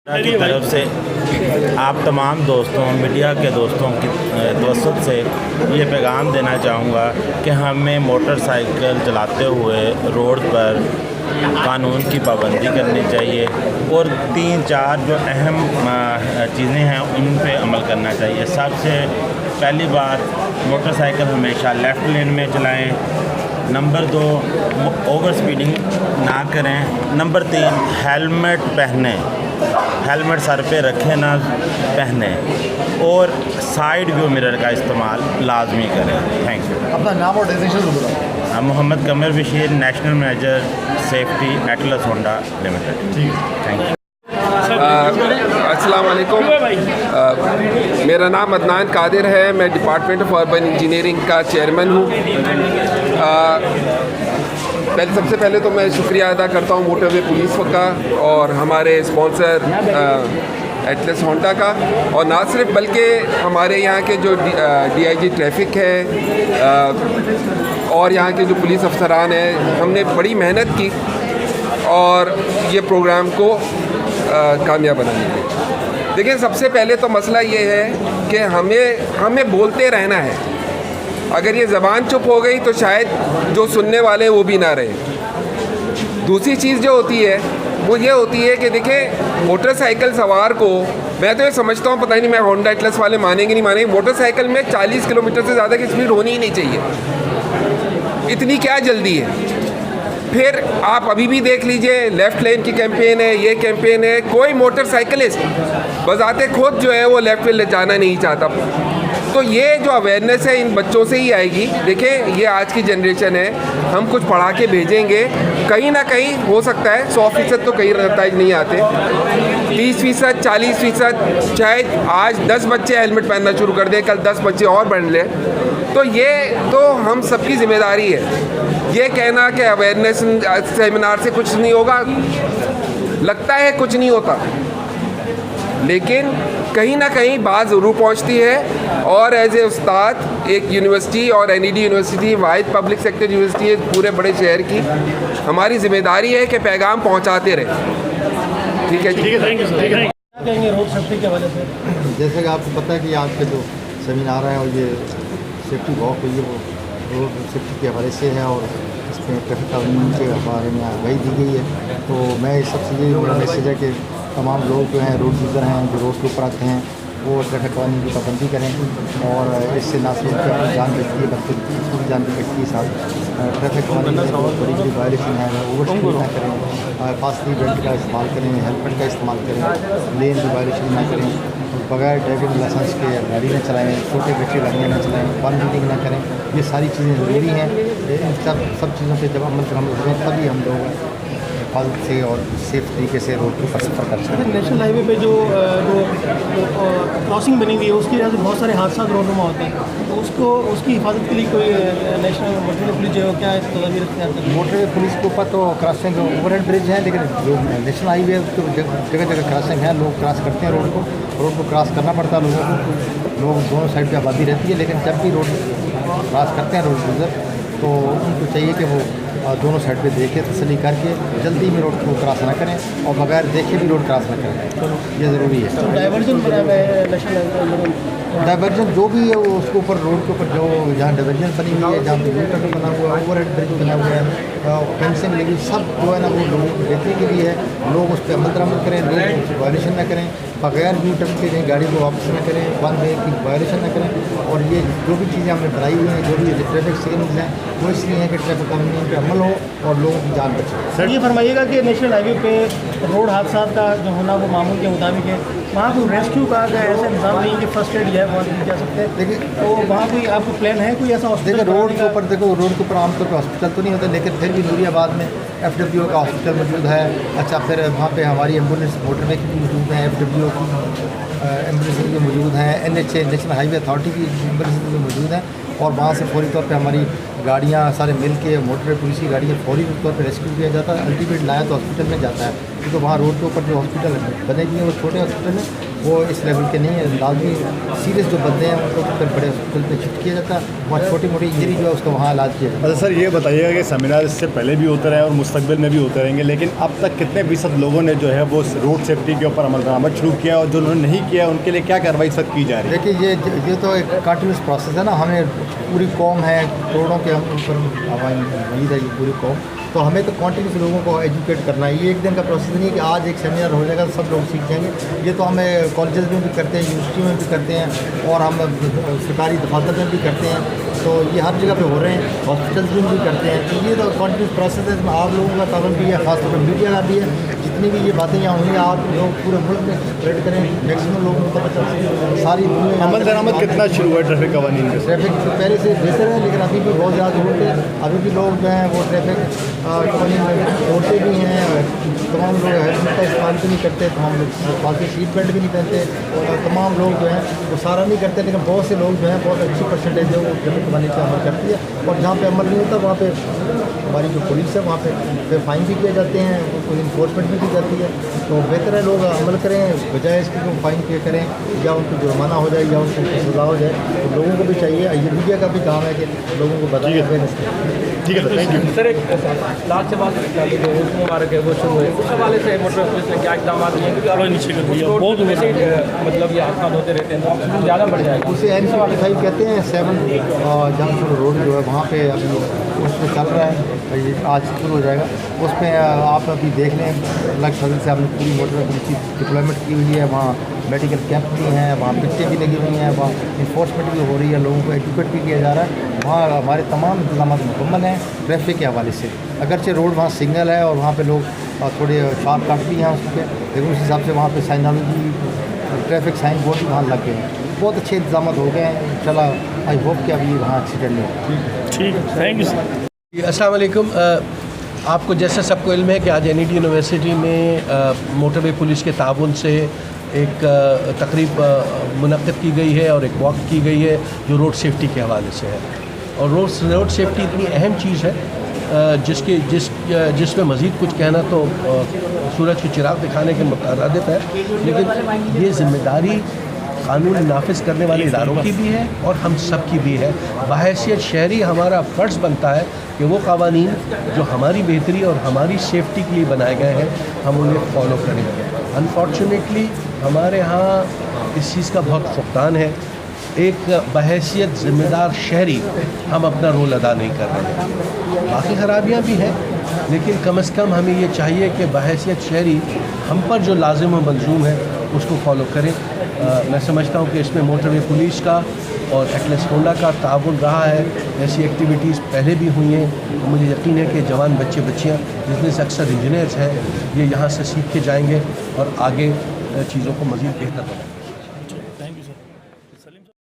की तरफ से आप तमाम दोस्तों मीडिया के दोस्तों की तवज्जुह से ये पैगाम देना चाहूँगा कि हमें मोटरसाइकिल चलाते हुए रोड पर कानून की पाबंदी करनी चाहिए और 3-4 जो अहम चीज़ें हैं उन पे अमल करना चाहिए। सबसे पहली बात, मोटरसाइकिल हमेशा लेफ़्ट लेन में चलाएं। नंबर 2, ओवर स्पीडिंग ना करें। नंबर 3, हेलमेट पहने, हेलमेट सर पे रखें ना पहने, और साइड व्यू मिरर का इस्तेमाल लाजमी करें। Thank you. अपना नाम और डेजिग्नेशन बताओ। Mohammad Qamar Bashir, national manager safety Atlas Honda limited. Thank you. अस्सलाम वालेकुम। मेरा नाम अदनान कादिर है। मैं डिपार्टमेंट ऑफ अर्बन इंजीनियरिंग का चेयरमैन हूँ। सबसे पहले तो मैं शुक्रिया अदा करता हूँ मोटरवे पुलिस का और हमारे स्पॉन्सर एटलस होंडा का, और ना सिर्फ बल्कि हमारे यहाँ के जो DIG ट्रैफिक है और यहाँ के जो पुलिस अफसरान हैं। हमने बड़ी मेहनत की और ये प्रोग्राम को कामयाब बनाने के लिए। देखिए, सबसे पहले तो मसला ये है कि हमें बोलते रहना है। अगर ये ज़बान चुप हो गई तो शायद जो सुनने वाले हैं वो भी ना रहे। दूसरी चीज़ जो होती है वो ये होती है कि देखिए, मोटरसाइकिल सवार को, मैं तो ये समझता हूँ, पता ही नहीं मैं होंडा एटलस वाले मानेंगे नहीं मानेंगे, मोटरसाइकिल में 40 किलोमीटर से ज़्यादा की स्पीड होनी ही नहीं चाहिए। इतनी क्या जल्दी है? फिर आप अभी भी देख लीजिए, लेफ़्ट लेन की कैंपेन है, ये कैंपेन है। कोई मोटरसाइकिलिस्ट बजाते खुद जो है वो लेफ़्ट लेन जाना नहीं चाहता। तो ये जो अवेयरनेस है इन बच्चों से ही आएगी। देखिए, ये आज की जनरेशन है, हम कुछ पढ़ा के भेजेंगे, कहीं ना कहीं हो सकता है 100% तो कहीं नतीजे नहीं आते, 30%, 40%, शायद आज 10 बच्चे हेलमेट पहनना शुरू कर दें, कल 10 बच्चे और बन लें। तो ये तो हम सबकी जिम्मेदारी है। ये कहना कि अवेयरनेस सेमिनार से कुछ नहीं होगा, लगता है कुछ नहीं होता, लेकिन कहीं ना कहीं बात ज़रूर पहुंचती है। और एज ए उस्ताद एक यूनिवर्सिटी, और NED यूनिवर्सिटी वाहिद पब्लिक सेक्टर यूनिवर्सिटी है पूरे बड़े शहर की, हमारी ज़िम्मेदारी है कि पैगाम पहुंचाते रहें। ठीक है जी। क्या कहेंगे रोड सेफ्टी के हवाले से? जैसे कि आपको पता है कि आज का जो सेमिनार है और ये सेफ्टी वॉक हुई है वो रोड सेफ्टी के हवाले से है, और इसमें ट्रैफिक कानून के बारे में आगाही दी गई है। तो मैं इस सबसे ये मेरा मैसेज है कि तमाम लोग जो हैं, रोड यूज़र हैं, जो रोड के ऊपर आते हैं, वो ट्रैफिक कानून की पाबंदी करें, और इससे ना सिर्फ अपनी जान बचती है बल्कि दूसरी की जान भी बचती है। साथ ट्रैफिक कानून में बहुत बड़ी बड़ी वायलेशन है, ओवर स्पीड ना करें, फास्टली बेल्ट का इस्तेमाल करें, हेलमेट का इस्तेमाल करें, लेन की वायलेशन ना करें, बगैर ड्राइविंग लाइसेंस के गाड़ी न चलाएं, छोटे बच्चे गाड़ियाँ न चलाएं, वन रीडिंग ना करें। ये सारी चीज़ें ज़रूरी हैं। इन सब चीज़ों पे जब अमल करें तभी हम लोग हिफाजत से और सेफ तरीके से रोड पर सफ़र कर सकते हैं। नेशनल हाईवे पे जो क्रॉसिंग बनी हुई है उसकी वजह से बहुत सारे हादसा रोडों में होते हैं, तो उसकी हिफाजत के लिए कोई नेशनल मोटर पुलिस जो क्या तदबीर इख्तियार करती है? मोटर पुलिस के ऊपर तो क्रॉसिंग ओवरहेड ब्रिज है, लेकिन जो नेशनल हाईवे है उसको जगह जगह क्रॉसिंग है, लोग क्रॉस करते हैं रोड को क्रॉस करना पड़ता है लोगों को। लोग दोनों साइड पर आबादी रहती है, लेकिन जब भी रोड क्रॉस करते हैं रोड यूज़र, तो उनको चाहिए कि वो दोनों साइड पे देखें, तसल्ली करके जल्दी में रोड को क्रॉस ना करें और बगैर देखे भी रोड क्रॉस ना करें। ये ज़रूरी है। डाइवर्जन बना हुआ है नेशनल डाइवर्जन जो भी है वो उसके ऊपर रोड के ऊपर जो जहाँ डाइवर्जन बनी हुई है, जहाँ पे यूटर्न बना हुआ है, ओवरहेड ब्रिज बना हुआ है, फेंसिंग लगी, सब जो है ना वो लोगों की बेहतरी के लिए है। लोग उस पर अमल दरामद करें, लोग वायलेशन ना करें, बगैर यूटर्न के कहीं गाड़ी को वापस न करें, वन वे की वायलेशन न करें। और ये जो भी चीज़ें हमने बनाई हुई हैं, जो भी ट्रैफिक सिग्नल्स हैं, वो इसलिए है कि ट्रैफिक कानून पर अमल हो और लोगों की जान बचे। सर, ये फरमाइएगा कि नेशनल हाईवे पे रोड हादसा का जो होना वो मामूल के मुताबिक है, वहाँ कोई रेस्क्यू का ऐसा निज़ाम नहीं है कि फर्स्ट एड है वहाँ नहीं जा सकते। देखिए, तो वहाँ कोई आपको प्लान है कोई ऐसा हॉस्पिटल? देखो रोड के ऊपर आमतौर पर हॉस्पिटल तो नहीं होता, लेकिन फिर भी नूरियाबाद में FWO का हॉस्पिटल मौजूद है। अच्छा, फिर वहाँ पे हमारी एम्बुलेंस मोटरवे की मौजूद है, FWO की एम्बुलेंस भी मौजूद हैं, NHA नेशनल हाईवे अथॉरिटी की एम्बुलेंस भी मौजूद हैं। और वहाँ से फौरी तौर पे हमारी गाड़ियाँ सारे मिल के मोटर पुलिस की गाड़ियाँ फौरी तौर पे रेस्क्यू किया जाता है। अल्टीमेट लाया तो हॉस्पिटल में जाता है, क्योंकि वहाँ रोड के ऊपर जो हॉस्पिटल बने हुए हैं वो छोटे हॉस्पिटल हैं, वो इस लेवल के नहीं है। लाजमी सीरियस जो बंदे हैं उनको फिर बड़े हॉस्पिटल में शिफ्ट किया जाता है, वहाँ छोटी मोटी इंजरी जो है उसका वहाँ इलाज किया जाता है। अच्छा सर, ये बताइएगा कि सेमिनार इससे पहले भी होते रहे और मुस्तकबिल में भी होते रहेंगे, लेकिन अब तक कितने फ़ीसद लोगों ने जो है वो रोड सेफ्टी के ऊपर अमल दरामद शुरू किया, और जो उन्होंने नहीं किया उनके लिए क्या कार्रवाई सख्त की जा रही है? देखिए ये तो एक कंटिन्यूस प्रोसेस है ना। हमें पूरी कौम है, करोड़ों के हम ऊपर हमारी उम्मीद है ये पूरी कौम, तो हमें तो कंटिन्यूस लोगों को एजुकेट करना है। ये एक दिन का प्रोसेस नहीं है कि आज एक सेमिनार हो जाएगा तो सब लोग सीख जाएंगे। ये तो हमें कॉलेजेस में भी करते हैं, यूनिवर्सिटी में भी करते हैं, और हम सरकारी दफातर में भी करते हैं, तो ये हर जगह पे हो रहे हैं, हॉस्पिटल्स में भी करते हैं। तो ये तो कंटिन्यूस प्रोसेस है, इसमें आप लोगों का तावन भी है, खासतौर पर मीडिया का भी है। जितनी भी ये बातें यहाँ होंगी आप लोग पूरे मुल्क में स्प्रेड करें, मैक्सिमम लोगों को पता चल सारी दुनिया। अमल दरामद कितना शुरू हुआ ट्रैफिक कवानीन में? ट्रैफिक तो पहले से बेहतर है, लेकिन अभी भी बहुत ज़्यादा जरूरत है। अभी भी लोग जो हैं वो ट्रैफिक कवानीन में तोड़ते भी हैं, तमाम लोग हेलमेट का इस्तेमाल भी नहीं करते, तमाम लोग फालतू सीट बेल्ट भी नहीं पहनते, और तमाम लोग जो हैं वो सारा नहीं करते, लेकिन बहुत से लोग जो हैं बहुत अच्छी परसेंटेज है वो ट्रैफिक कवानीन पर अमल करती है। और जहाँ पे अमल नहीं होता वहाँ पे हमारी जो पुलिस है वहाँ पे फाइन भी किए जाते हैं, उनको इन्फोर्समेंट भी की जाती है। तो बेहतर है लोग अमल करें, बजाय इसके कि फाइन पे करें या उनको जुर्माना हो जाए या उनको सजा हो जाए। तो लोगों को भी चाहिए, ये मीडिया का भी काम है कि लोगों को बताएं अवेयरनेस करें। ठीक है सर, थैंक यू सर। एक लास्ट से बात मुबारक है वो शुरू हुए, उस हवाले से मोटर पुलिस ने क्या इकदाम किए हैं? क्योंकि बहुत वैसे मतलब ये हादसा होते रहते हैं तो ज़्यादा बढ़ जाएगा। उसे N55 कहते हैं, 7 जंक्शन रोड जो है वहाँ पे अभी उसमें चल रहा है, ये आज शुरू हो जाएगा। उसमें आप अभी देख लें अलग फजल से हमने पूरी मोटर पुलिस की डिप्लॉयमेंट की हुई है, वहाँ मेडिकल कैंप भी हैं, वहाँ पिक्चें भी लगी हुई हैं, वहाँ इन्फोर्समेंट भी हो रही है, लोगों को एजुकेट भी किया जा रहा है। वहाँ हमारे तमाम इंतजाम मुकम्मल हैं ट्रैफिक के हवाले से। अगरचे रोड वहाँ सिग्नल है और वहाँ पे लोग थोड़े शार्प कट भी हैं उसके, लेकिन उस हिसाब से वहाँ पे साइनोलॉजी ट्रैफिक साइन बोर्ड भी वहाँ लग गए हैं। बहुत अच्छे इंतजाम हो गए हैं, इंशाल्लाह आई होप कि अभी वहाँ एक्सीडेंट नहीं हो। ठीक है, थैंक यू सर। अस्सलाम वालेकुम। आपको जैसे सबको इल्म है कि आज NED यूनिवर्सिटी में मोटरवे पुलिस के ताउन से एक तकरीब मुनक़्क़िद की गई है और एक वॉक की गई है जो रोड सेफ्टी के हवाले से है। और रोड सेफ्टी इतनी अहम चीज़ है जिसमें मज़ीद कुछ कहना तो सूरज के चिराग दिखाने के मुताबिक है, लेकिन ये ज़िम्मेदारी कानून नाफिज करने वाले इदारों की भी है और हम सब की भी है। बहैसियत शहरी हमारा फ़र्ज़ बनता है कि वो क़वानीन जो हमारी बेहतरी और हमारी सेफ्टी के लिए बनाए गए हैं हम उन्हें फॉलो करें। अनफॉर्चुनेटली हमारे यहाँ इस चीज़ का बहुत फुकदान है। एक बहैसियत ज़िम्मेदार शहरी हम अपना रोल अदा नहीं कर रहे हैं। बाकी ख़राबियाँ भी हैं, लेकिन कम से कम हमें ये चाहिए कि बहैसियत शहरी हम पर जो लाजिम व मलजूम है उसको फॉलो करें। मैं समझता हूँ कि इसमें मोटरवे पुलिस का और एटलस होंडा का ताउन रहा है। ऐसी एक्टिविटीज़ पहले भी हुई हैं, तो मुझे यकीन है कि जवान बच्चे बच्चियाँ जिसमें से अक्सर इंजीनियर्स हैं ये यहाँ से सीख के जाएंगे और आगे चीज़ों को मज़ीद बेहतर बनाएंगे।